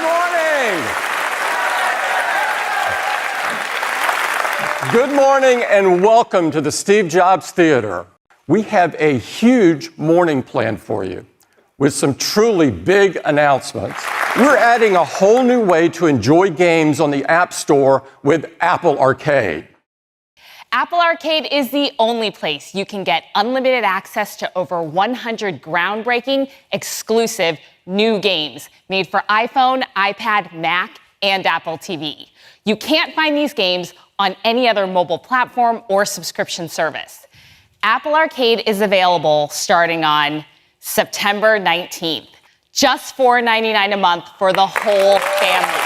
morning. Good morning and welcome to the Steve Jobs Theater. We have a huge morning planned for you with some truly big announcements. We're adding a whole new way to enjoy games on the App Store with Apple Arcade. Apple Arcade is the only place you can get unlimited access to over 100 groundbreaking, exclusive new games made for iPhone, iPad, Mac, and Apple TV. You can't find these games on any other mobile platform or subscription service. Apple Arcade is available starting on September 19th. Just $4.99 a month for the whole family.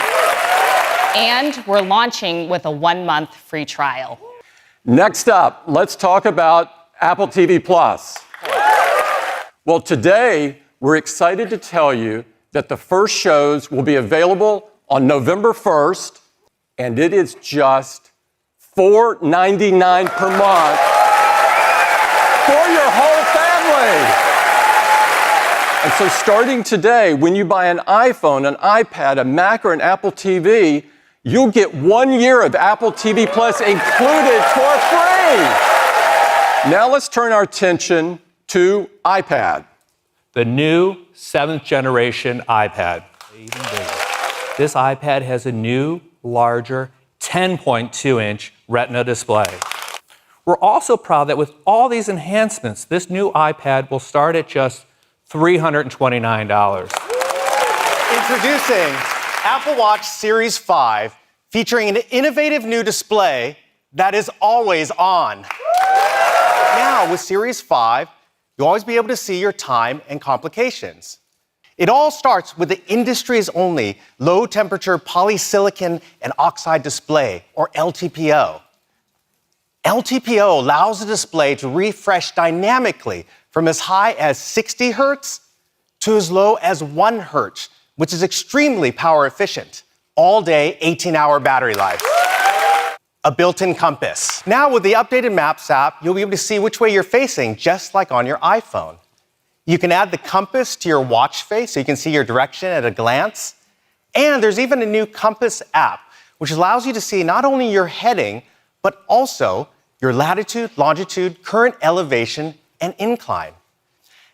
And we're launching with a 1-month free trial. Next up, let's talk about Apple TV Plus. Well, today, we're excited to tell you that the first shows will be available on November 1st, and it is just $4.99 per month for your whole family. And so starting today, when you buy an iPhone, an iPad, a Mac, or an Apple TV, you'll get 1 year of Apple TV Plus included for free. Now let's turn our attention to iPad. The new 7th generation iPad. This iPad has a new, larger 10.2-inch Retina display. We're also proud that with all these enhancements, this new iPad will start at just $329. Introducing Apple Watch Series 5, featuring an innovative new display that is always on. Now, with Series 5, you'll always be able to see your time and complications. It all starts with the industry's only low-temperature polysilicon and oxide display, or LTPO. LTPO allows the display to refresh dynamically from as high as 60 hertz to as low as 1 hertz, which is extremely power efficient. All-day, 18-hour battery life. A built-in compass. Now, with the updated Maps app, you'll be able to see which way you're facing, just like on your iPhone. You can add the compass to your watch face so you can see your direction at a glance. And there's even a new compass app, which allows you to see not only your heading, but also your latitude, longitude, current elevation, and incline.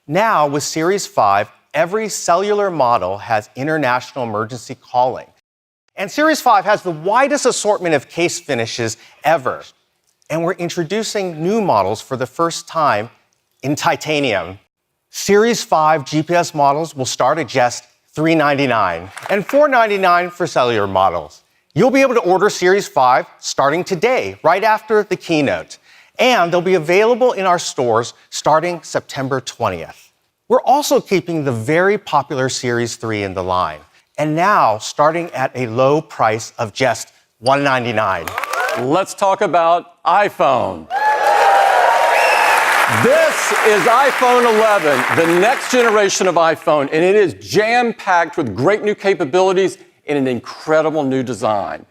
Now, with Series 5, every cellular model has international emergency calling. And Series 5 has the widest assortment of case finishes ever. And we're introducing new models for the first time in titanium. Series 5 GPS models will start at just $399 and $499 for cellular models. You'll be able to order Series 5 starting today, right after the keynote. And they'll be available in our stores starting September 20th. We're also keeping the very popular Series 3 in the line. And now, starting at a low price of just $199. Let's talk about iPhone. This is iPhone 11, the next generation of iPhone, and it is jam-packed with great new capabilities and an incredible new design.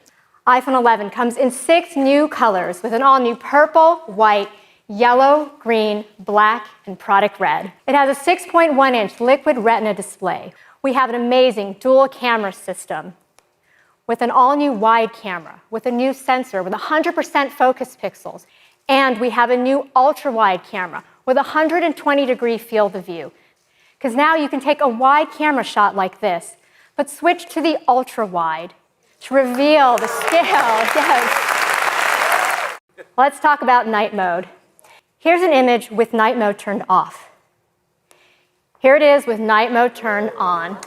iPhone 11 comes in 6 new colors with an all-new purple, white, yellow, green, black, and product red. It has a 6.1-inch liquid retina display. We have an amazing dual camera system with an all-new wide camera, with a new sensor with 100% focus pixels. And we have a new ultra-wide camera with a 120-degree field of view. Because now you can take a wide camera shot like this, but switch to the ultra-wide to reveal the scale. Yes. Let's talk about night mode. Here's an image with night mode turned off. Here it is with night mode turned on.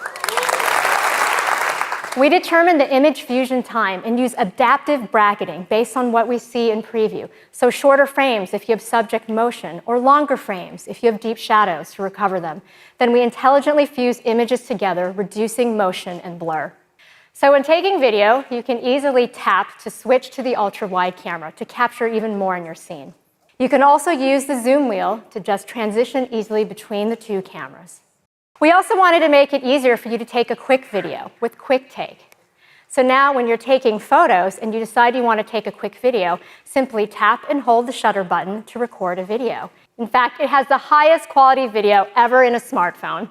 We determine the image fusion time and use adaptive bracketing based on what we see in preview. So shorter frames if you have subject motion, or longer frames if you have deep shadows to recover them. Then we intelligently fuse images together, reducing motion and blur. So when taking video, you can easily tap to switch to the ultra-wide camera to capture even more in your scene. You can also use the zoom wheel to just transition easily between the 2 cameras. We also wanted to make it easier for you to take a quick video with Quick Take. So now when you're taking photos and you decide you want to take a quick video, simply tap and hold the shutter button to record a video. In fact, it has the highest quality video ever in a smartphone.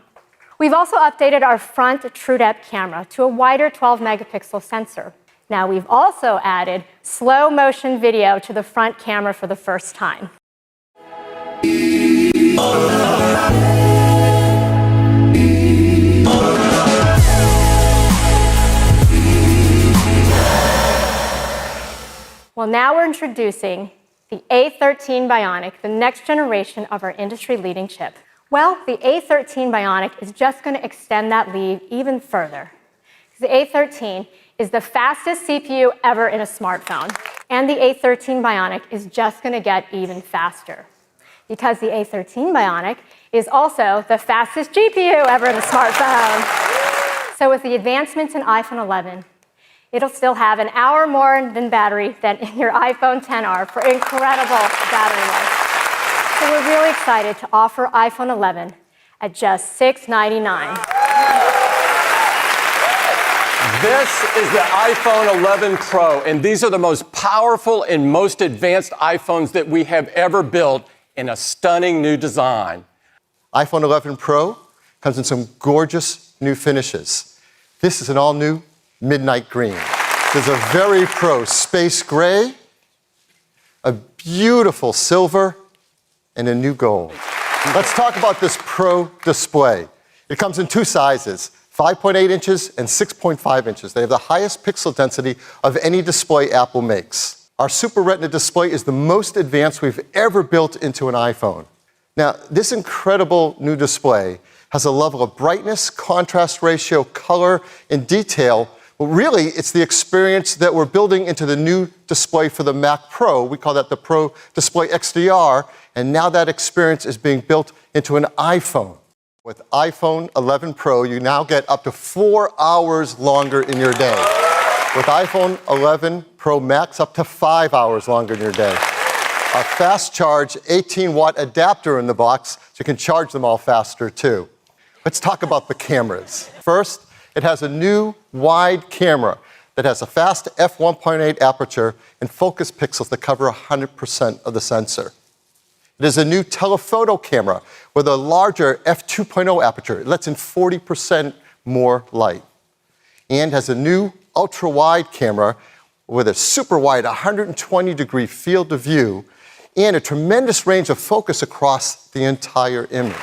We've also updated our front TrueDepth camera to a wider 12-megapixel sensor. Now we've also added slow motion video to the front camera for the first time. Well, now we're introducing the A13 Bionic, the next generation of our industry-leading chip. Well, the A13 Bionic is just going to extend that lead even further. The A13 is the fastest CPU ever in a smartphone, and the A13 Bionic is just going to get even faster, because the A13 Bionic is also the fastest GPU ever in a smartphone. So with the advancements in iPhone 11, it'll still have an hour more than battery than in your iPhone XR for incredible battery life. So we're really excited to offer iPhone 11 at just $699. This is the iPhone 11 Pro, and these are the most powerful and most advanced iPhones that we have ever built in a stunning new design. iPhone 11 Pro comes in some gorgeous new finishes. This is an all-new midnight green. There's a very pro space gray, a beautiful silver, and a new gold. Let's talk about this Pro display. It comes in two sizes, 5.8 inches and 6.5 inches. They have the highest pixel density of any display Apple makes. Our Super Retina display is the most advanced we've ever built into an iPhone. Now, this incredible new display has a level of brightness, contrast ratio, color, and detail. Well, really, it's the experience that we're building into the new display for the Mac Pro. We call that the Pro Display XDR, and now that experience is being built into an iPhone. With iPhone 11 Pro, you now get up to 4 hours longer in your day. With iPhone 11 Pro Max, up to 5 hours longer in your day. A fast charge 18-watt adapter in the box, so you can charge them all faster too. Let's talk about the cameras. First, it has a new wide camera that has a fast f1.8 aperture and focus pixels that cover 100% of the sensor. It is a new telephoto camera with a larger f2.0 aperture. It lets in 40% more light. And has a new ultra-wide camera with a super wide 120-degree field of view and a tremendous range of focus across the entire image.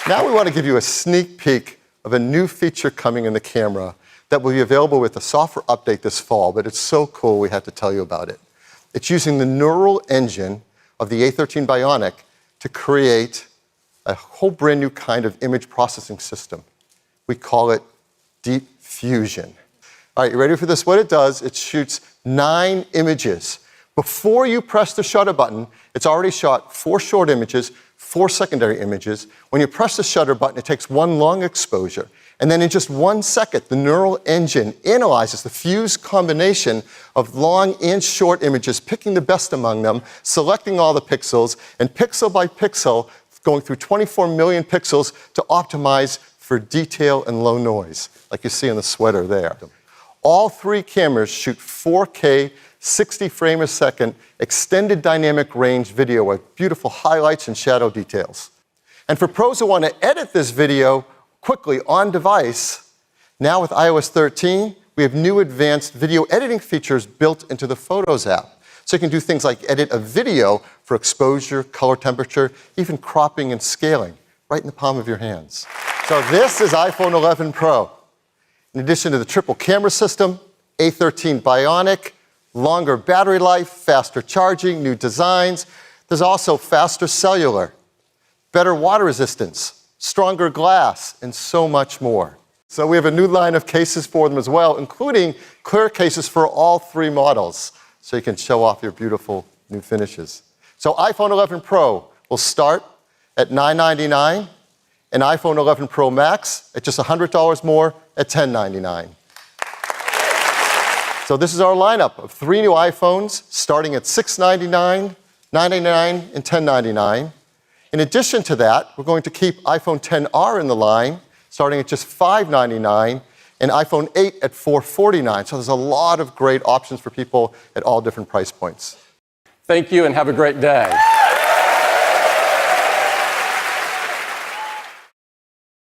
Now we want to give you a sneak peek of a new feature coming in the camera that will be available with a software update this fall, but it's so cool we have to tell you about it. It's using the neural engine of the A13 Bionic to create a whole brand new kind of image processing system. We call it Deep Fusion. All right, you ready for this? What it does, it shoots 9 images. Before you press the shutter button, it's already shot 4 short images, 4 secondary images. When you press the shutter button, it takes 1 long exposure. And then in just 1 second, the neural engine analyzes the fused combination of long and short images, picking the best among them, selecting all the pixels, and pixel by pixel, going through 24 million pixels to optimize for detail and low noise, like you see in the sweater there. All 3 cameras shoot 4K, 60 frames a second, extended dynamic range video with beautiful highlights and shadow details. And for pros who want to edit this video quickly on device, now with iOS 13, we have new advanced video editing features built into the Photos app. So you can do things like edit a video for exposure, color temperature, even cropping and scaling, right in the palm of your hands. So this is iPhone 11 Pro. In addition to the triple camera system, A13 Bionic, longer battery life, faster charging, new designs. There's also faster cellular, better water resistance, stronger glass, and so much more. So we have a new line of cases for them as well, including clear cases for all 3 models, so you can show off your beautiful new finishes. So iPhone 11 Pro will start at $999, and iPhone 11 Pro Max at just $100 more at $1099. So this is our lineup of 3 new iPhones starting at $699, $999, and $1099. In addition to that, we're going to keep iPhone XR in the line starting at just $599 and iPhone 8 at $449. So there's a lot of great options for people at all different price points. Thank you and have a great day.